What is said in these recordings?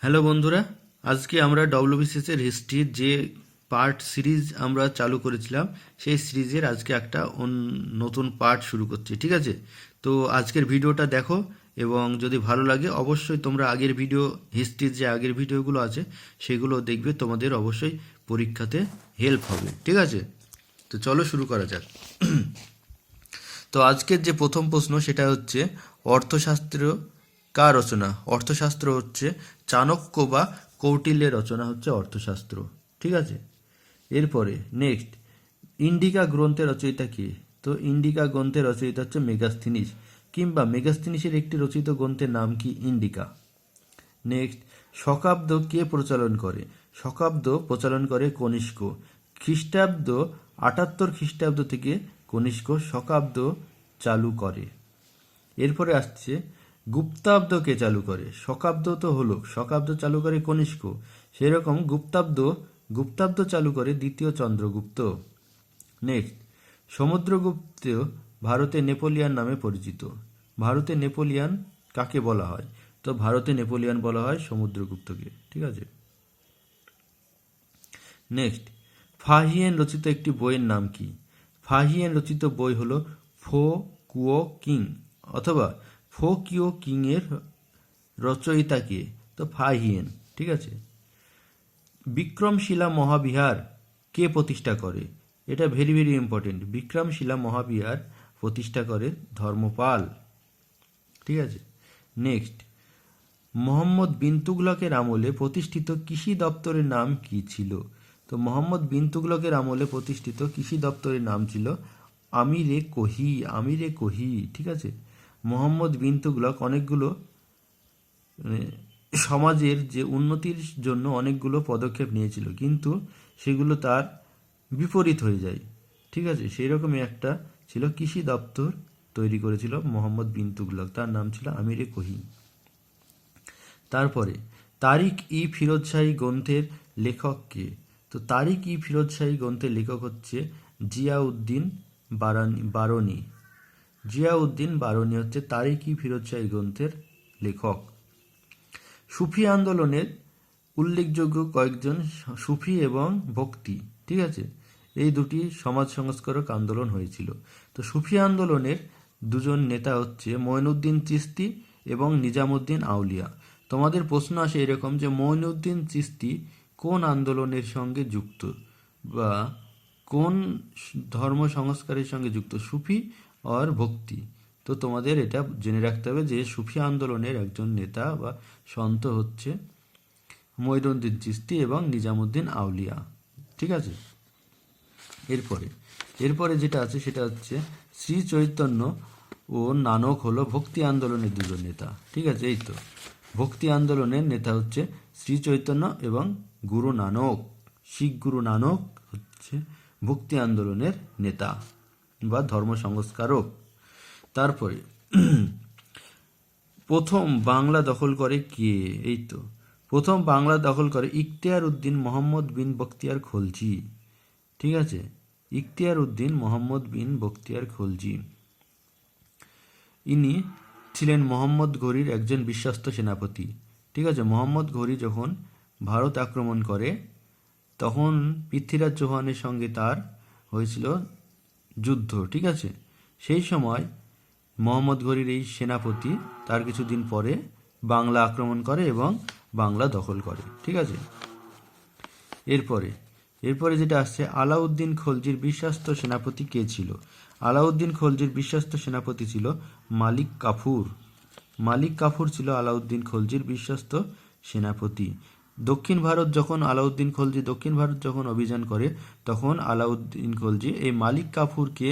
Hello বন্ধুরা, আজকে আমরা ডব্লিউবিসিএস এর হিস্ট্রির যে পার্ট সিরিজ আমরা চালু করেছিলাম সেই সিরিজের আজকে একটা নতুন পার্ট শুরু করছি। ঠিক আছে, তো আজকের ভিডিওটা দেখো এবং যদি ভালো লাগে অবশ্যই তোমরা আগের ভিডিও হিস্ট্রির যে আগের ভিডিওগুলো আছে সেগুলো দেখবে, তোমাদের অবশ্যই পরীক্ষাতে হেল্প হবে। ঠিক আছে, তো চলো শুরু করা যাক। তো আজকের যে প্রথম প্রশ্ন সেটা হচ্ছে অর্থশাস্ত্র কার রচনা? অর্থশাস্ত্র হচ্ছে চাণক্য বা কৌটিল্যের রচনা হচ্ছে অর্থশাস্ত্র। ঠিক আছে, এরপরে নেক্সট ইন্ডিকা গ্রন্থের রচয়িতা কে? তো ইন্ডিকা গ্রন্থের রচয়িতা হচ্ছে মেগাস্থিনিস, কিংবা মেগাস্থিনিসের একটি রচিত গ্রন্থের নাম কি? ইন্ডিকা। নেক্সট শকাব্দ কে প্রচলন করে? শকাব্দ প্রচলন করে কনিষ্ক। খ্রিস্টাব্দ 78 খ্রিস্টাব্দ থেকে কনিষ্ক শকাব্দ চালু করে। এরপরে আসছে গুপ্তাব্দ কে চালু করে? শকাব্দ তো হলো, শকাব্দ চালু করে কনিষ্ক, সেরকম গুপ্তাব্দ চালু করে দ্বিতীয় চন্দ্রগুপ্ত। নেক্সট সমুদ্রগুপ্ত ভারতে নেপোলিয়ান নামে পরিচিত। ভারতে নেপোলিয়ান কাকে বলা হয়? তো ভারতে নেপোলিয়ান বলা হয় সমুদ্রগুপ্তকে। ঠিক আছে, নেক্সট ফাহিয়েন রচিত একটি বইয়ের নাম কি? ফাহিয়েন রচিত বই হলো ফো কুও কিং অথবা ফো কিও কিং এর রচয়িতা কে? তো ফাহিয়েন। ঠিক আছে, বিক্রমশিলা মহাবিহার কে প্রতিষ্ঠা করে? এটা very very important. Vikramshila Mahavihara প্রতিষ্ঠা করে ধর্মপাল। ঠিক আছে, নেক্সট মোহাম্মদ বিন তুগলকের আমলে প্রতিষ্ঠিত কৃষি দপ্তরের নাম কি ছিল? তো মোহাম্মদ বিন তুগলকের আমলে প্রতিষ্ঠিত কৃষি দপ্তরের নাম ছিল আমিরে কোহি। আমিরে কোহি। ঠিক আছে, মোহাম্মদ বিন তুগলক অনেকগুলো সমাজের যে উন্নতির জন্য অনেকগুলো পদক্ষেপ নিয়েছিল, কিন্তু সেগুলো তার বিপরীত হয়ে যায়। ঠিক আছে, সেই রকমই একটা ছিল কৃষি দপ্তর তৈরি করেছিল মোহাম্মদ বিন তুগলক, তার নাম ছিল আমিরে কোহি। তারপরে তারিক ই ফিরোজ শাহী গ্রন্থের লেখক কে? তো তারিক ই ফিরোজ শাহী গ্রন্থের লেখক হচ্ছে জিয়াউদ্দিন বারনী। জিয়াউদ্দিন বারনী হচ্ছে তারিক ই ফিরোজ শাহী গ্রন্থের লেখক। সুফি আন্দোলনের উল্লেখযোগ্য কয়েকজন সুফি এবং ভক্তি। ঠিক আছে, এই দুটি সমাজ সংস্কারক আন্দোলন হয়েছিল। তো সুফি আন্দোলনের দুজন নেতা হচ্ছে মঈনুদ্দিন চিশতি এবং নিজামুদ্দিন আউলিয়া। তোমাদের প্রশ্ন আসে এরকম যে মঈনুদ্দিন চিশতি কোন আন্দোলনের সঙ্গে যুক্ত বা কোন ধর্ম সংস্কারের সঙ্গে যুক্ত, সুফি আর ভক্তি? তো তোমাদের এটা জেনে রাখতে হবে যে সুফি আন্দোলনের একজন নেতা বা সন্ত হচ্ছে মঈনুদ্দিন চিশতি এবং নিজামুদ্দিন আউলিয়া। ঠিক আছে, এরপরে যেটা আছে সেটা হচ্ছে শ্রী চৈতন্য ও নানক হলো ভক্তি আন্দোলনের দুজন নেতা। ঠিক আছে, এই তো ভক্তি আন্দোলনের নেতা হচ্ছে শ্রী চৈতন্য এবং গুরু নানক। শিখ গুরু নানক হচ্ছে ভক্তি আন্দোলনের নেতা বা ধর্ম সংস্কারক। তারপরে প্রথম বাংলা দখল করে কে? এই তো প্রথম বাংলা দখল করে ইখতিয়ার উদ্দিন মোহাম্মদ বিন বখতিয়ার খলজি। ঠিক আছে, ইখতিয়ার উদ্দিন মোহাম্মদ বিন বখতিয়ার খলজি। ইনি ছিলেন মোহাম্মদ ঘুরির একজন বিশ্বস্ত সেনাপতি। ঠিক আছে, মোহাম্মদ ঘুরি যখন ভারত আক্রমণ করে তখন পৃথ্বীরাজ চৌহানের সঙ্গে তার হয়েছিল যুদ্ধ। ঠিক আছে, সেই সময় মোহাম্মদ ঘুরির এই সেনাপতি তার কিছুদিন পরে বাংলা আক্রমণ করে এবং বাংলা দখল করে। ঠিক আছে, এরপরে যেটা আসছে আলাউদ্দিন খলজির বিশ্বস্ত সেনাপতি কে ছিল? আলাউদ্দিন খলজির বিশ্বস্ত সেনাপতি ছিল মালিক কাফুর। মালিক কাফুর ছিল আলাউদ্দিন খলজির বিশ্বস্ত সেনাপতি। দক্ষিণ ভারত যখন অভিযান করে তখন আলাউদ্দিন খলজি এই মালিক কাফুরকে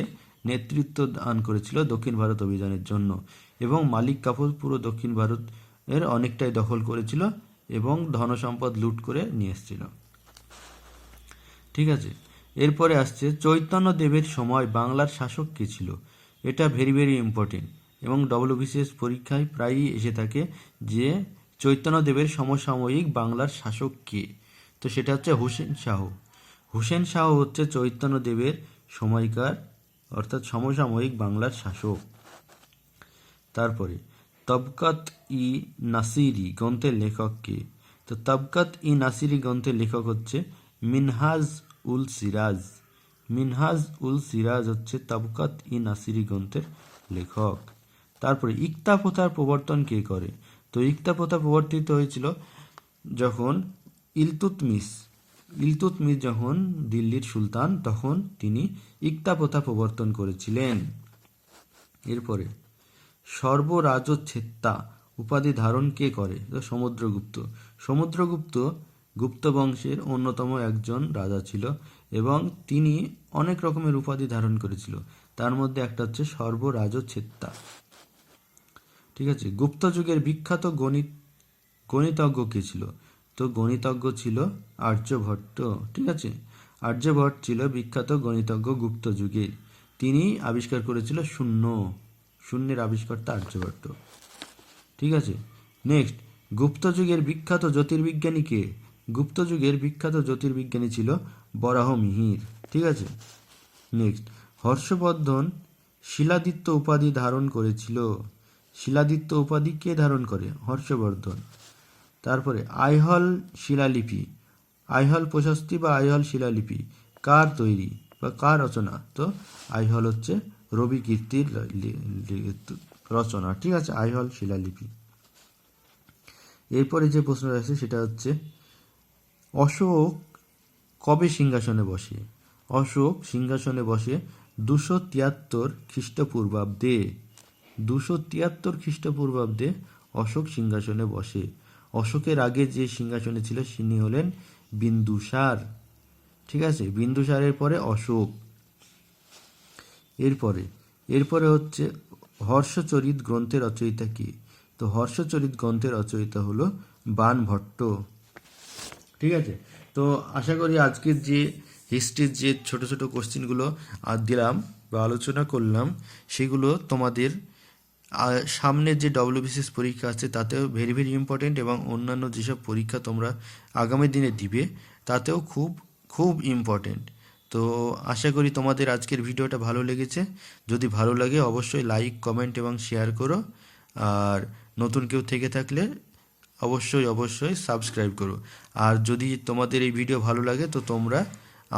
নেতৃত্ব দান করেছিল দক্ষিণ ভারত অভিযানের জন্য, এবং মালিক কাফুর পুরো দক্ষিণ ভারতের অনেকটাই দখল করেছিল এবং ধনসম্পদ লুট করে নিয়ে এসেছিল। ঠিক আছে, এরপরে আসছে চৈতন্যদেবের সময় বাংলার শাসক কে ছিল? এটা ভেরি ভেরি ইম্পর্টেন্ট এবং ডব্লিউবিসিএস পরীক্ষায় প্রায়ই এসে থাকে যে চৈতন্যদেবের সমসাময়িক বাংলার শাসক কে? তো সেটা হচ্ছে হুসেন শাহ। হুসেন শাহ হচ্ছে চৈতন্যদেবের সময়কার অর্থাৎ সমসাময়িক বাংলার শাসক। তারপরে তবকাত ই নাসিরি গ্রন্থের লেখক কে? তো তো তাবকাত ই নাসিরি গ্রন্থের লেখক হচ্ছে মিনহাজ উল সিরাজ। মিনহাজ উল সিরাজ হচ্ছে তাবকাত ই নাসিরি গ্রন্থের লেখক। তারপরে ইক্তা প্রথার প্রবর্তন কে করে? তো ইক্তা প্রথা প্রবর্তিত হয়েছিল যখন ইলতুৎমিশ যখন দিল্লির সুলতান, তখন তিনি ইক্তা প্রথা প্রবর্তন করেছিলেন। এরপরে সর্বরাজচ্ছেত্তা উপাধি ধারণ কে করে? তো সমুদ্রগুপ্ত। সমুদ্রগুপ্ত গুপ্ত বংশের অন্যতম একজন রাজা ছিল এবং তিনি অনেক রকমের উপাধি ধারণ করেছিল, তার মধ্যে একটা হচ্ছে সর্বরাজচ্ছেত্তা। ঠিক আছে। গুপ্ত যুগের বিখ্যাত গণিতজ্ঞ কে ছিল? তো গণিতজ্ঞ ছিল আর্যভট্ট। ঠিক আছে। আর্যভট্ট ছিল বিখ্যাত গণিতজ্ঞ গুপ্ত যুগের। তিনি আবিষ্কার করেছিল শূন্যের আবিষ্কর্তা আর্যভট্ট। ঠিক আছে। নেক্সট, গুপ্ত যুগের বিখ্যাত জ্যোতির্বিজ্ঞানী কে? গুপ্ত যুগের বিখ্যাত জ্যোতির্বিজ্ঞানী ছিল বরাহমিহির। ঠিক আছে। নেক্সট, হর্ষবর্ধন শিলাদিত্য উপাধি ধারণ করেছিল। শিলাদিত্য উপাধি কে ধারণ করে? হর্ষবর্ধন। তারপরে আইহল শিলালিপি, আইহল প্রশস্তি বা আইহল শিলালিপি কার তৈরি বা কার রচনা? তো আইহল হচ্ছে রবি কীর্তির রচনা। ঠিক আছে, আইহল শিলালিপি। এরপরে যে প্রশ্নটা আছে সেটা হচ্ছে অশোক কবে সিংহাসনে বসে? অশোক সিংহাসনে বসে 273 খ্রিস্টপূর্বাব্দে। 273 খ্রিস্টপূর্বাব্দে অশোক সিংহাসনে বসে। অশোকের আগে যে সিংহাসনে ছিল তিনি হলেন বিন্দুসার। ঠিক আছে, বিন্দুসারের পরে অশোক। এরপরে হচ্ছে হর্ষচরিত গ্রন্থের রচয়িতা কি? তো হর্ষচরিত গ্রন্থের রচয়িতা হলো বাণভট্ট। ঠিক আছে। তো আশা করি আজকের যে হিস্ট্রির যে ছোট ছোট কোশ্চেনগুলো দিলাম বা আলোচনা করলাম সেগুলো তোমাদের সামনের যে ডব্লিউবিসিএস পরীক্ষা আছে তাতেও ভেরি ভেরি ইম্পর্টেন্ট, এবং অন্যান্য যেসব পরীক্ষা তোমরা আগামী দিনে দিবে তাতেও খুব খুব ইম্পর্টেন্ট। তো আশা করি তোমাদের আজকের ভিডিওটা ভালো লেগেছে। যদি ভালো লাগে অবশ্যই লাইক, কমেন্ট এবং শেয়ার করো। আর নতুন কেউ থেকে থাকলে অবশ্যই সাবস্ক্রাইব করো। আর যদি তোমাদের এই ভিডিও ভালো লাগে তো তোমরা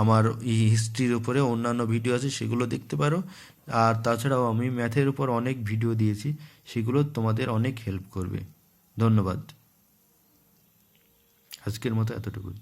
আমার এই হিস্ট্রির উপরে অন্যান্য ভিডিও আছে সেগুলো দেখতে পারো। আর তাছাড়াও আমি ম্যাথের উপর অনেক ভিডিও দিয়েছি, সেগুলো তোমাদের অনেক হেল্প করবে। ধন্যবাদ। আজকের মতো এতটুকুই।